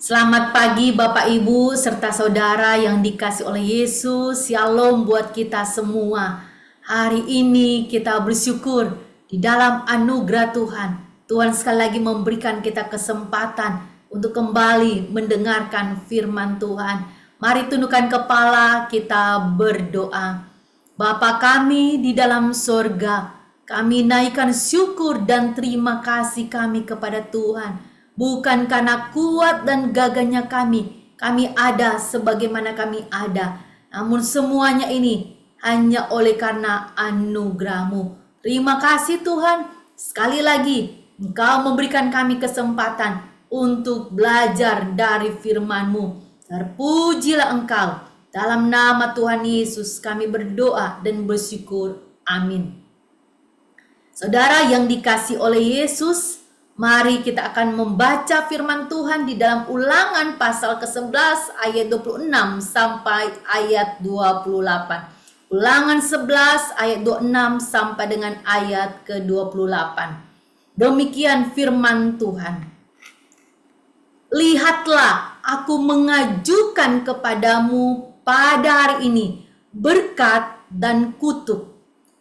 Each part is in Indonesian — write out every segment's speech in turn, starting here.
Selamat pagi Bapak Ibu serta saudara yang dikasih oleh Yesus. Shalom buat kita semua. Hari ini kita bersyukur di dalam anugerah Tuhan. Tuhan sekali lagi memberikan kita kesempatan untuk kembali mendengarkan firman Tuhan. Mari tundukkan kepala, kita berdoa. Bapa kami di dalam sorga, kami naikkan syukur dan terima kasih kami kepada Tuhan. Bukan karena kuat dan gagahnya kami ada sebagaimana kami ada. Namun semuanya ini hanya oleh karena anugerah-Mu. Terima kasih Tuhan, sekali lagi Engkau memberikan kami kesempatan untuk belajar dari firman-Mu. Terpujilah Engkau. Dalam nama Tuhan Yesus kami berdoa dan bersyukur. Amin. Saudara yang dikasih oleh Yesus, mari kita akan membaca firman Tuhan di dalam Ulangan pasal ke-11 ayat 26 sampai ayat 28. Ulangan 11 ayat 26 sampai dengan ayat ke-28. Demikian firman Tuhan. Lihatlah, aku mengajukan kepadamu pada hari ini berkat dan kutuk.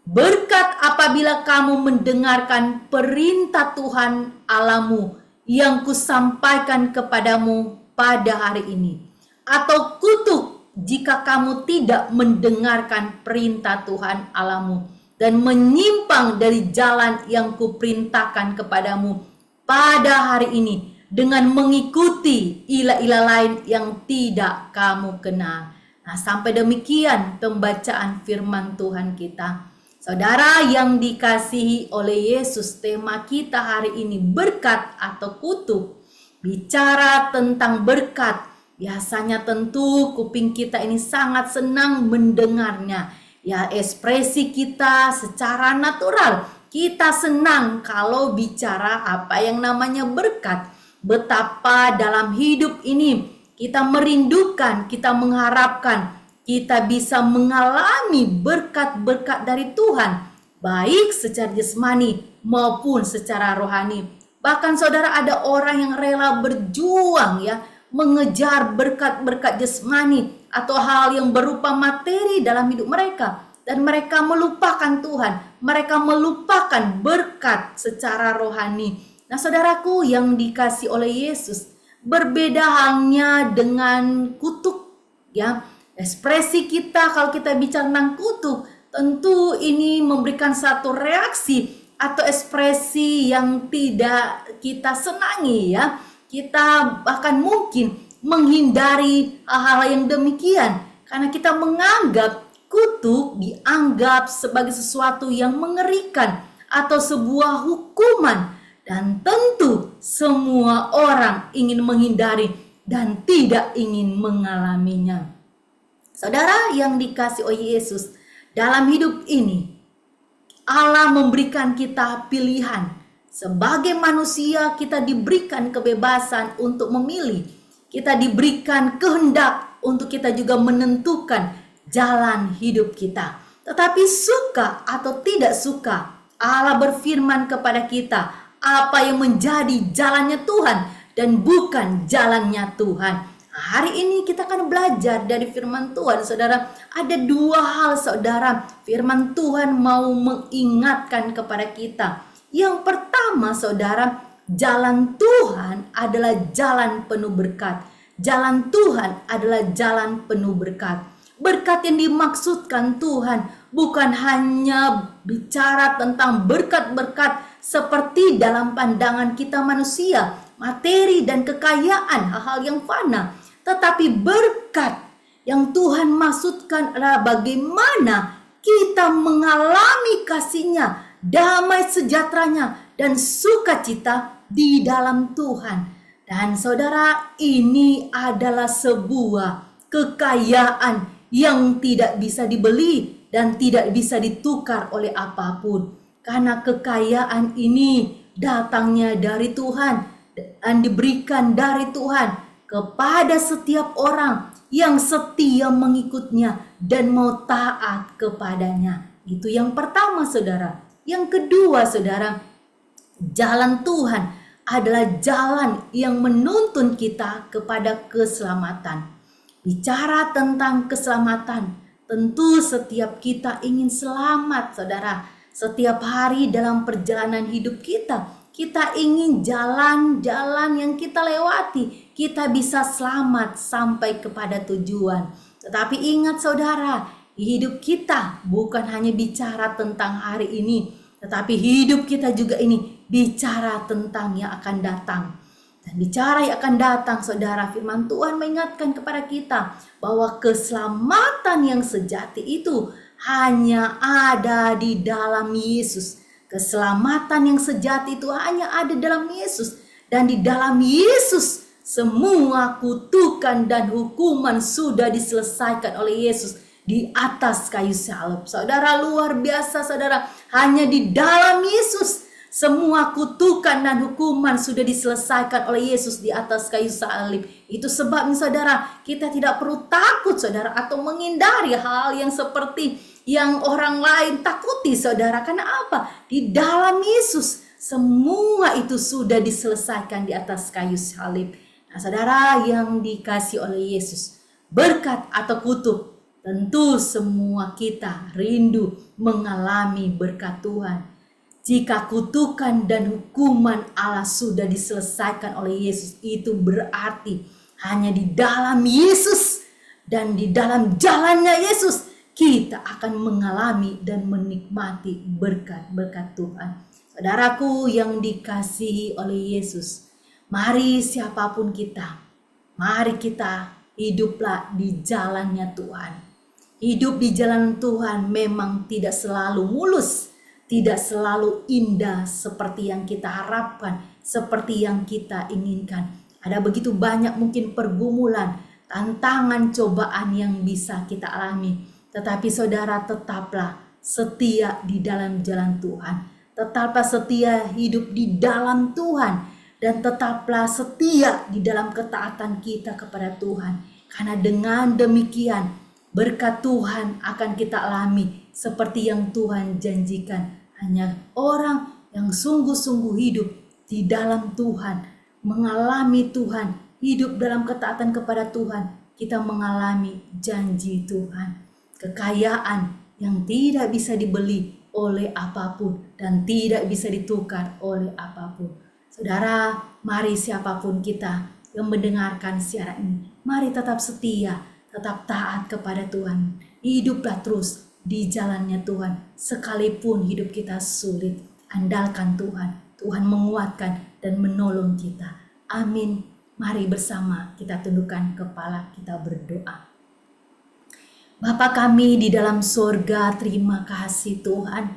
Berkat apabila kamu mendengarkan perintah Tuhan Allahmu yang kusampaikan kepadamu pada hari ini. Atau kutuk jika kamu tidak mendengarkan perintah Tuhan Allahmu dan menyimpang dari jalan yang kuperintahkan kepadamu pada hari ini dengan mengikuti ilah-ilah lain yang tidak kamu kenal. Nah, sampai demikian pembacaan firman Tuhan kita. Saudara yang dikasihi oleh Yesus, tema kita hari ini berkat atau kutuk. Bicara tentang berkat, biasanya tentu kuping kita ini sangat senang mendengarnya. Ya, ekspresi kita secara natural, kita senang kalau bicara apa yang namanya berkat. Betapa dalam hidup ini kita merindukan, kita mengharapkan kita bisa mengalami berkat-berkat dari Tuhan, baik secara jasmani maupun secara rohani. Bahkan saudara, ada orang yang rela berjuang ya, mengejar berkat-berkat jasmani atau hal yang berupa materi dalam hidup mereka, dan mereka melupakan Tuhan, mereka melupakan berkat secara rohani. Nah, saudaraku yang dikasih oleh Yesus, berbeda halnya dengan kutuk ya. Ekspresi kita kalau kita bicara tentang kutuk, tentu ini memberikan satu reaksi atau ekspresi yang tidak kita senangi ya. Kita bahkan mungkin menghindari hal-hal yang demikian karena kita menganggap kutuk dianggap sebagai sesuatu yang mengerikan atau sebuah hukuman, dan tentu semua orang ingin menghindari dan tidak ingin mengalaminya. Saudara yang dikasih oleh Yesus, dalam hidup ini Allah memberikan kita pilihan. Sebagai manusia kita diberikan kebebasan untuk memilih. Kita diberikan kehendak untuk kita juga menentukan jalan hidup kita. Tetapi suka atau tidak suka, Allah berfirman kepada kita apa yang menjadi jalannya Tuhan dan bukan jalannya Tuhan. Hari ini kita akan belajar dari firman Tuhan, saudara. Ada dua hal, saudara. Firman Tuhan mau mengingatkan kepada kita. Yang pertama, saudara, jalan Tuhan adalah jalan penuh berkat. Jalan Tuhan adalah jalan penuh berkat. Berkat yang dimaksudkan Tuhan bukan hanya bicara tentang berkat-berkat seperti dalam pandangan kita manusia, materi dan kekayaan, hal-hal yang fana. Tetapi berkat yang Tuhan maksudkan adalah bagaimana kita mengalami kasih-Nya, damai sejahteranya, dan sukacita di dalam Tuhan. Dan saudara, ini adalah sebuah kekayaan yang tidak bisa dibeli dan tidak bisa ditukar oleh apapun. Karena kekayaan ini datangnya dari Tuhan dan diberikan dari Tuhan kepada setiap orang yang setia mengikutnya dan mau taat kepadanya. Itu yang pertama, saudara. Yang kedua, saudara, jalan Tuhan adalah jalan yang menuntun kita kepada keselamatan. Bicara tentang keselamatan, tentu setiap kita ingin selamat, saudara. Setiap hari dalam perjalanan hidup kita ingin jalan-jalan yang kita lewati, kita bisa selamat sampai kepada tujuan. Tetapi ingat saudara, hidup kita bukan hanya bicara tentang hari ini, tetapi hidup kita juga ini bicara tentang yang akan datang. Dan bicara yang akan datang, saudara, firman Tuhan mengingatkan kepada kita bahwa keselamatan yang sejati itu hanya ada di dalam Yesus. Keselamatan yang sejati itu hanya ada dalam Yesus. Dan di dalam Yesus semua kutukan dan hukuman sudah diselesaikan oleh Yesus di atas kayu salib. Saudara, luar biasa saudara, hanya di dalam Yesus semua kutukan dan hukuman sudah diselesaikan oleh Yesus di atas kayu salib. Itu sebabnya saudara, kita tidak perlu takut saudara atau menghindari hal yang seperti yang orang lain takuti saudara. Karena apa? Di dalam Yesus semua itu sudah diselesaikan di atas kayu salib. Nah saudara yang dikasih oleh Yesus, berkat atau kutuk, tentu semua kita rindu mengalami berkat Tuhan. Jika kutukan dan hukuman Allah sudah diselesaikan oleh Yesus, itu berarti hanya di dalam Yesus dan di dalam jalannya Yesus kita akan mengalami dan menikmati berkat-berkat Tuhan. Saudaraku yang dikasihi oleh Yesus, mari siapapun kita, mari kita hiduplah di jalannya Tuhan. Hidup di jalan Tuhan memang tidak selalu mulus, tidak selalu indah seperti yang kita harapkan, seperti yang kita inginkan. Ada begitu banyak mungkin pergumulan, tantangan, cobaan yang bisa kita alami. Tetapi saudara tetaplah setia di dalam jalan Tuhan. Tetaplah setia hidup di dalam Tuhan. Dan tetaplah setia di dalam ketaatan kita kepada Tuhan. Karena dengan demikian berkat Tuhan akan kita alami seperti yang Tuhan janjikan. Hanya orang yang sungguh-sungguh hidup di dalam Tuhan, mengalami Tuhan, hidup dalam ketaatan kepada Tuhan, kita mengalami janji Tuhan. Kekayaan yang tidak bisa dibeli oleh apapun dan tidak bisa ditukar oleh apapun. Saudara, mari siapapun kita yang mendengarkan siaran ini, mari tetap setia, tetap taat kepada Tuhan. Hiduplah terus di jalannya Tuhan, sekalipun hidup kita sulit. Andalkan Tuhan, Tuhan menguatkan dan menolong kita. Amin. Mari bersama kita tundukkan kepala, kita berdoa. Bapa kami di dalam sorga, terima kasih Tuhan.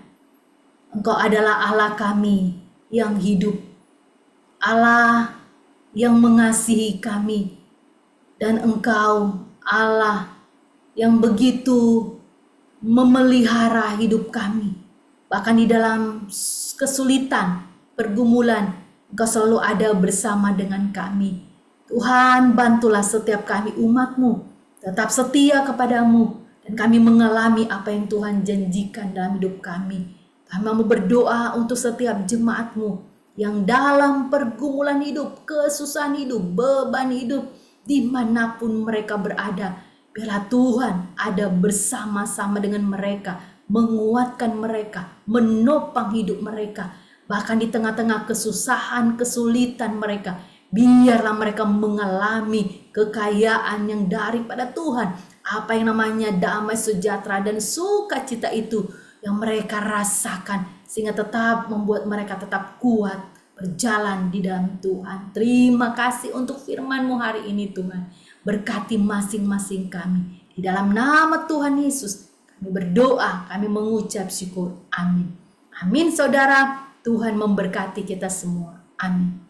Engkau adalah Allah kami yang hidup, Allah yang mengasihi kami, dan Engkau Allah yang begitu memelihara hidup kami. Bahkan di dalam kesulitan, pergumulan, Engkau selalu ada bersama dengan kami. Tuhan, bantulah setiap kami umat-Mu tetap setia kepadamu, dan kami mengalami apa yang Tuhan janjikan dalam hidup kami. Kami mau berdoa untuk setiap jemaat-Mu yang dalam pergumulan hidup, kesusahan hidup, beban hidup, dimanapun mereka berada. Biarlah Tuhan ada bersama-sama dengan mereka, menguatkan mereka, menopang hidup mereka. Bahkan di tengah-tengah kesusahan, kesulitan mereka, biarlah mereka mengalami kekayaan yang daripada Tuhan. Apa yang namanya damai, sejahtera, dan sukacita itu yang mereka rasakan, sehingga tetap membuat mereka tetap kuat berjalan di dalam Tuhan. Terima kasih untuk firman-Mu hari ini Tuhan. Berkati masing-masing kami. Di dalam nama Tuhan Yesus kami berdoa, kami mengucap syukur. Amin. Amin saudara, Tuhan memberkati kita semua. Amin.